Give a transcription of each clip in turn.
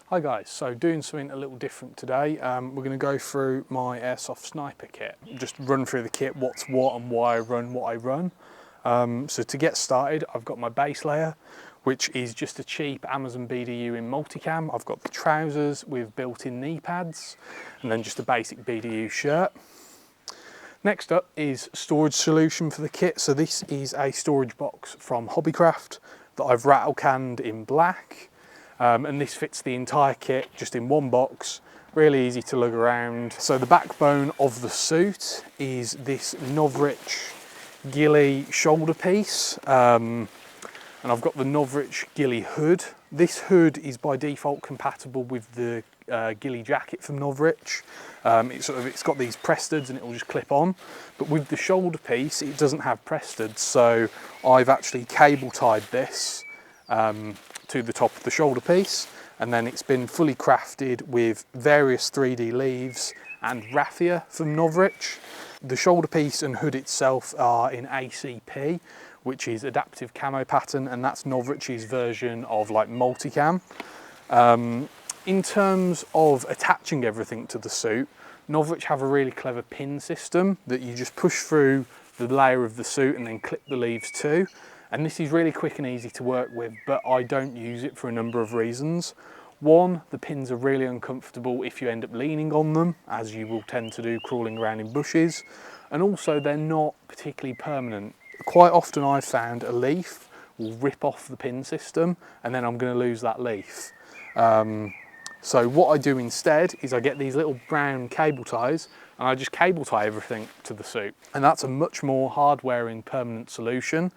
Hi guys, so doing something a little different today. We're going to go through my Airsoft sniper kit. Just run through the kit, what's what and why I run what I run. So to get started, I've got my base layer, which is just a cheap Amazon BDU in multicam. I've got the trousers with built-in knee pads, and then just a basic BDU shirt. Next up is storage solution for the kit. So this is a storage box from Hobbycraft that I've rattle canned in black. And this fits the entire kit just in one box, really easy to lug around. So the backbone of the suit is this Novrich Ghillie shoulder piece, and I've got the Novrich Ghillie Hood. This hood is by default compatible with the Ghillie jacket from Novrich. It's got these press studs and it will just clip on, but with the shoulder piece it doesn't have press studs, so I've actually cable tied this to the top of the shoulder piece, and then it's been fully crafted with various 3D leaves and raffia from Novrich. The shoulder piece and hood itself are in ACP, which is adaptive camo pattern, and that's Novrich's version of like multicam. In terms of attaching everything to the suit, Novrich have a really clever pin system that you just push through the layer of the suit and then clip the leaves to. And this is really quick and easy to work with, but I don't use it for a number of reasons. One, the pins are really uncomfortable if you end up leaning on them, as you will tend to do crawling around in bushes. And also they're not particularly permanent. Quite often I've found a leaf will rip off the pin system and then I'm going to lose that leaf. So what I do instead is I get these little brown cable ties and I just cable tie everything to the suit. And that's a much more hard-wearing permanent solution.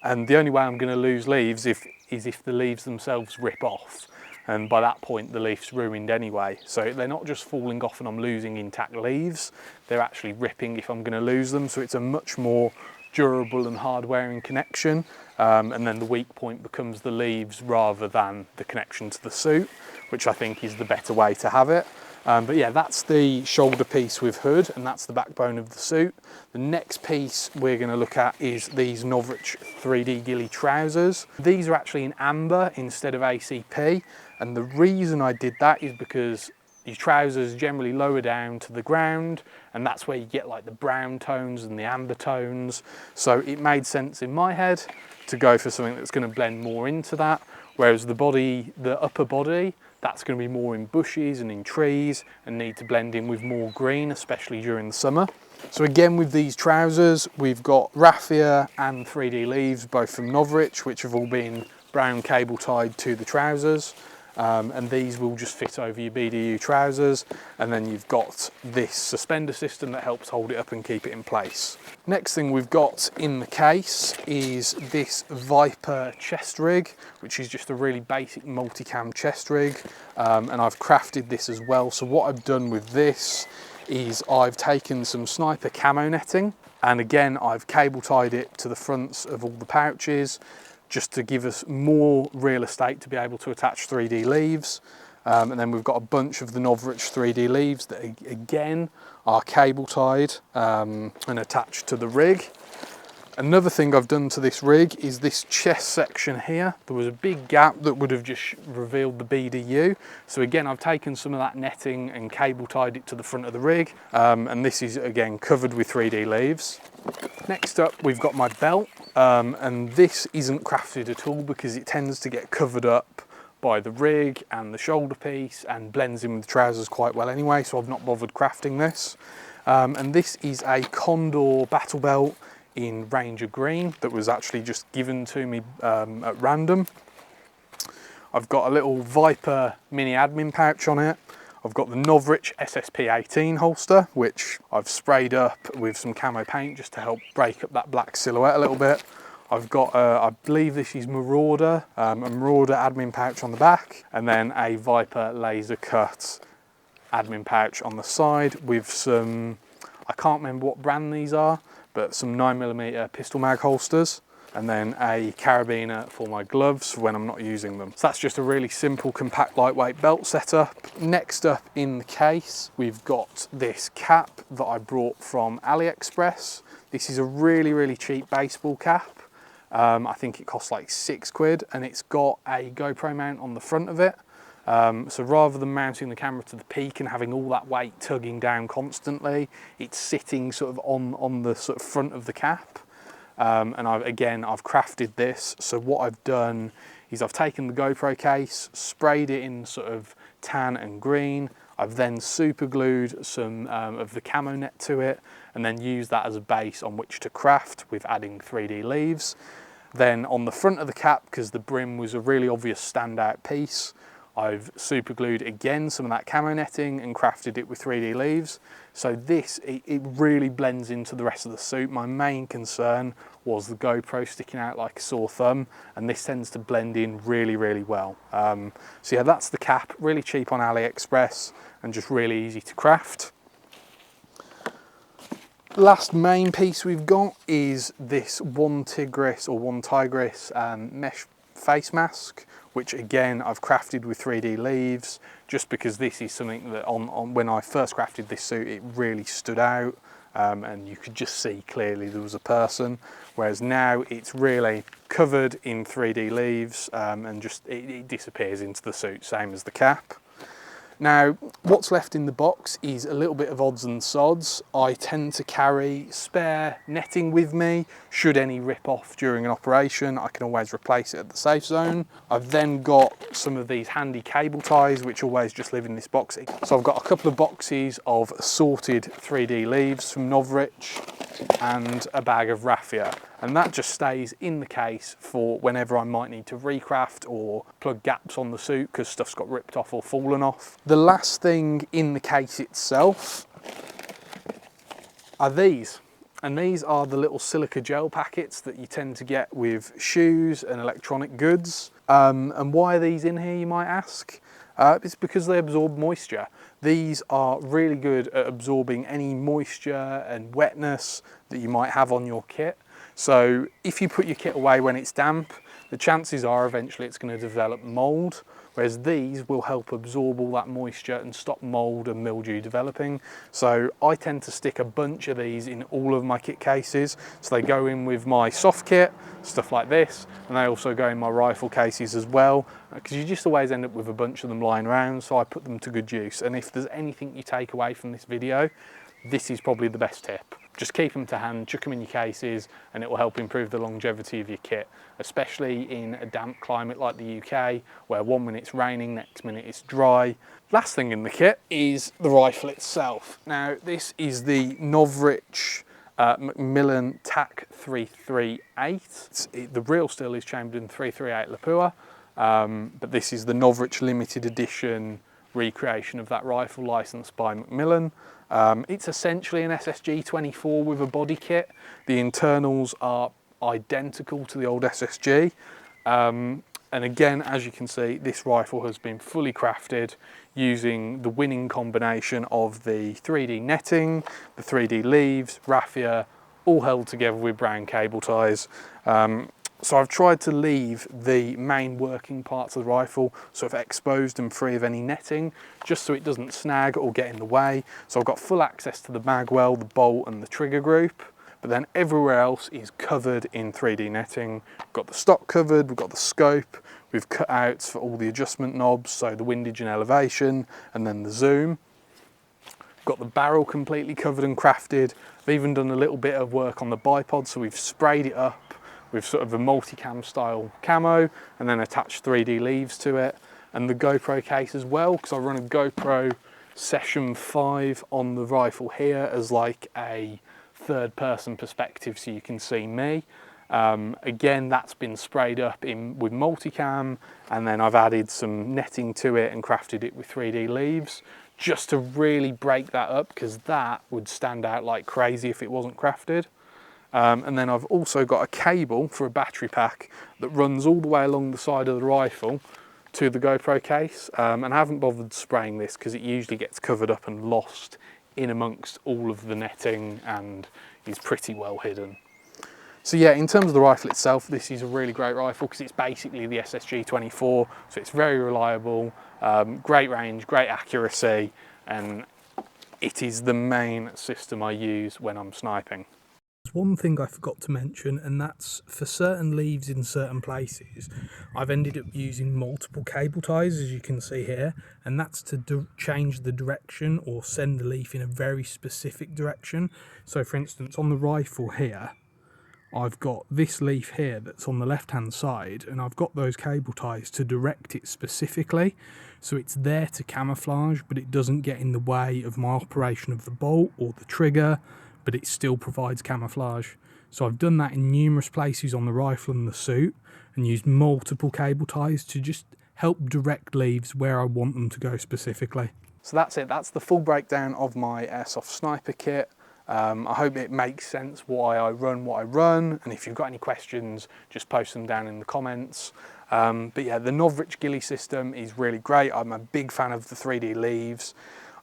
And the only way I'm going to lose leaves is if the leaves themselves rip off. And by that point, the leaf's ruined anyway. So they're not just falling off and I'm losing intact leaves, they're actually ripping if I'm going to lose them. So it's a much more durable and hard-wearing connection. And then the weak point becomes the leaves rather than the connection to the suit, which I think is the better way to have it. But yeah, that's the shoulder piece with hood, and that's the backbone of the suit. The next piece we're going to look at is these Novrich 3D Ghillie Trousers. These are actually in amber instead of ACP, and the reason I did that is because these trousers generally lower down to the ground, and that's where you get like the brown tones and the amber tones. So it made sense in my head to go for something that's going to blend more into that, whereas the upper body, that's going to be more in bushes and in trees and need to blend in with more green, especially during the summer. So again, with these trousers, we've got raffia and 3D leaves, both from Novrich, which have all been brown cable tied to the trousers. And these will just fit over your BDU trousers, and then you've got this suspender system that helps hold it up and keep it in place. Next thing we've got in the case is this Viper chest rig, which is just a really basic multicam chest rig, and I've crafted this as well. So what I've done with this is I've taken some sniper camo netting, and again I've cable tied it to the fronts of all the pouches, just to give us more real estate to be able to attach 3D leaves. And then we've got a bunch of the Novrich 3D leaves that again are cable tied and attached to the rig. Another thing I've done to this rig is this chest section here. There was a big gap that would have just revealed the BDU. So again, I've taken some of that netting and cable tied it to the front of the rig. And this is again covered with 3D leaves. Next up, we've got my belt. And this isn't crafted at all because it tends to get covered up by the rig and the shoulder piece and blends in with the trousers quite well anyway, so I've not bothered crafting this. And this is a Condor battle belt in Ranger Green that was actually just given to me at random. I've got a little Viper mini admin pouch on it. I've got the Novrich SSP-18 holster, which I've sprayed up with some camo paint just to help break up that black silhouette a little bit. I've got, I believe this is Marauder, a Marauder admin pouch on the back, and then a Viper laser cut admin pouch on the side with some, I can't remember what brand these are, but some 9mm pistol mag holsters, and then a carabiner for my gloves when I'm not using them. So that's just a really simple, compact, lightweight belt setup. Next up in the case, we've got this cap that I brought from AliExpress. This is a really, really cheap baseball cap. I think it costs like £6, and it's got a GoPro mount on the front of it. So rather than mounting the camera to the peak and having all that weight tugging down constantly, it's sitting sort of on the sort of front of the cap. And I've crafted this. So what I've done is I've taken the GoPro case, sprayed it in sort of tan and green. I've then super glued some of the camo net to it, and then used that as a base on which to craft with adding 3D leaves. Then on the front of the cap, because the brim was a really obvious standout piece, I've super glued again some of that camo netting and crafted it with 3D leaves. So this, it really blends into the rest of the suit. My main concern was the GoPro sticking out like a sore thumb, and this tends to blend in really, really well. So yeah, that's the cap, really cheap on AliExpress and just really easy to craft. Last main piece we've got is this one Tigris mesh face mask, which again I've crafted with 3D leaves, just because this is something that when I first crafted this suit, it really stood out, and you could just see clearly there was a person, whereas now it's really covered in 3D leaves, and just it disappears into the suit, same as the cap. Now, what's left in the box is a little bit of odds and sods. I tend to carry spare netting with me. Should any rip off during an operation, I can always replace it at the safe zone. I've then got some of these handy cable ties, which always just live in this box. So I've got a couple of boxes of assorted 3D leaves from Novrich and a bag of raffia. And that just stays in the case for whenever I might need to recraft or plug gaps on the suit because stuff's got ripped off or fallen off. The last thing in the case itself are these. And these are the little silica gel packets that you tend to get with shoes and electronic goods. And why are these in here, you might ask? It's because they absorb moisture. These are really good at absorbing any moisture and wetness that you might have on your kit. So if you put your kit away when it's damp, the chances are eventually it's going to develop mold, whereas these will help absorb all that moisture and stop mold and mildew developing. So I tend to stick a bunch of these in all of my kit cases. So they go in with my soft kit, stuff like this, and they also go in my rifle cases as well, because you just always end up with a bunch of them lying around, so I put them to good use. And if there's anything you take away from this video, this is probably the best tip. Just keep them to hand, chuck them in your cases, and it will help improve the longevity of your kit, especially in a damp climate like the UK, where 1 minute it's raining, next minute it's dry. Last thing in the kit is the rifle itself. Now, this is the Novrich Macmillan TAC 338. The reel still is chambered in 338 Lapua, but this is the Novrich limited edition recreation of that rifle licensed by Macmillan. It's essentially an SSG 24 with a body kit. The internals are identical to the old SSG. And again, as you can see, this rifle has been fully crafted using the winning combination of the 3D netting, the 3D leaves, raffia, all held together with brown cable ties. So I've tried to leave the main working parts of the rifle sort of exposed and free of any netting, just so it doesn't snag or get in the way. So I've got full access to the mag well, the bolt and the trigger group, but then everywhere else is covered in 3D netting. We've got the stock covered, we've got the scope, we've cut outs for all the adjustment knobs, so the windage and elevation, and then the zoom. Got the barrel completely covered and crafted. I've even done a little bit of work on the bipod, so we've sprayed it up with sort of a multicam style camo and then attached 3D leaves to it, and the GoPro case as well, because I run a GoPro Session 5 on the rifle here as like a third person perspective so you can see me. Again, that's been sprayed up with multicam, and then I've added some netting to it and crafted it with 3D leaves just to really break that up, because that would stand out like crazy if it wasn't crafted. And then I've also got a cable for a battery pack that runs all the way along the side of the rifle to the GoPro case, and I haven't bothered spraying this because it usually gets covered up and lost in amongst all of the netting and is pretty well hidden. So yeah, in terms of the rifle itself, this is a really great rifle because it's basically the SSG 24, so it's very reliable, great range, great accuracy, and it is the main system I use when I'm sniping. there's one thing I forgot to mention, and that's for certain leaves in certain places, I've ended up using multiple cable ties, as you can see here, and that's to change the direction or send the leaf in a very specific direction. So for instance, on the rifle here, I've got this leaf here that's on the left hand side, and I've got those cable ties to direct it specifically, so it's there to camouflage, but it doesn't get in the way of my operation of the bolt or the trigger, but it still provides camouflage. So I've done that in numerous places on the rifle and the suit, and used multiple cable ties to just help direct leaves where I want them to go specifically. So that's it, that's the full breakdown of my Airsoft sniper kit. I hope it makes sense why I run what I run, and if you've got any questions, just post them down in the comments. But yeah, the Novrich Ghillie system is really great. I'm a big fan of the 3D leaves.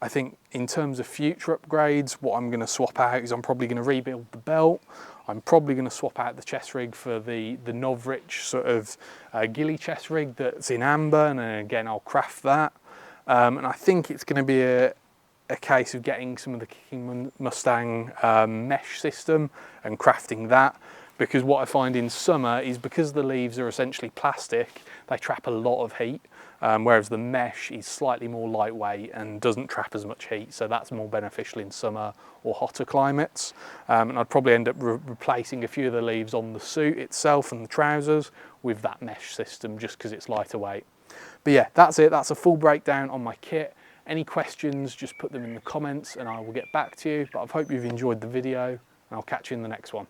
I think in terms of future upgrades, what I'm going to swap out is I'm probably going to rebuild the belt. I'm probably going to swap out the chest rig for the Novrich sort of Ghillie chest rig that's in amber, and then again I'll craft that. And I think it's going to be a case of getting some of the Kicking Mustang mesh system and crafting that, because what I find in summer is because the leaves are essentially plastic, they trap a lot of heat, whereas the mesh is slightly more lightweight and doesn't trap as much heat, so that's more beneficial in summer or hotter climates. And I'd probably end up replacing a few of the leaves on the suit itself and the trousers with that mesh system, just because it's lighter weight. But yeah, that's it, that's a full breakdown on my kit. Any questions, just put them in the comments and I will get back to you. But I hope you've enjoyed the video, and I'll catch you in the next one.